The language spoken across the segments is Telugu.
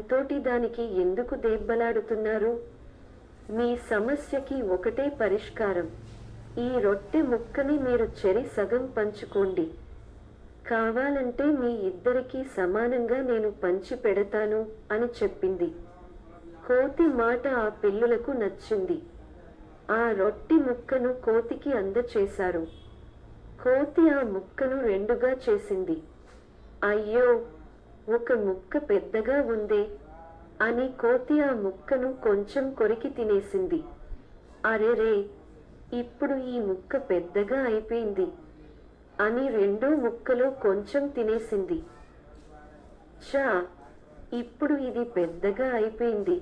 తోటి దానికి ఎందుకు దెబ్బలాడుతున్నారు? మీ సమస్యకి ఒకటే పరిష్కారం. ఈ రొట్టె ముక్కని మీరు చెరి సగం పంచుకోండి. కావాలంటే మీ ఇద్దరికీ సమానంగా నేను పంచి పెడతాను అని చెప్పింది. కోతి మాట ఆ పిల్లులకు నచ్చింది. ఆ రొట్టె ముక్కను కోతికి అందచేశారు. కోతి ఆ ముక్కను రెండుగా చేసింది. అయ్యో, ఒక ముక్క పెద్దగా ఉందే అని కోతి ఆ ముక్కను కొంచెం కొరికి తినేసింది. అరెరే, ఇప్పుడు ఈ ముక్క పెద్దగా అయిపోయింది అని రెండో ముక్కలో కొంచెం తినేసింది. చా, ఇప్పుడు ఇది పెద్దగా అయిపోయింది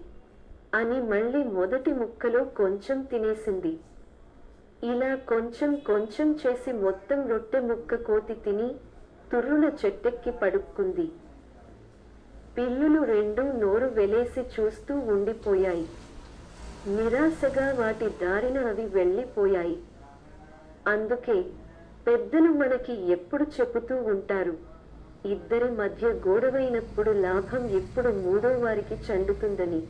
అని మళ్ళీ మొదటి ముక్కలో కొంచెం తినేసింది. ఇలా కొంచెం కొంచెం చేసి మొత్తం రొట్టె ముక్క కోతి తిని తుర్రున చెట్టెక్కి పడుక్కుంది. పిల్లులు రెండూ నోరు వెలేసి చూస్తూ ఉండిపోయాయి. నిరాశగా వాటి దారిన అవి వెళ్ళిపోయాయి. అందుకే పెద్దలు మనకి ఎప్పుడు చెబుతూ ఉంటారు, ఇద్దరి మధ్య గొడవైనప్పుడు లాభం ఎప్పుడు మూడో వారికి చెందుతుందని.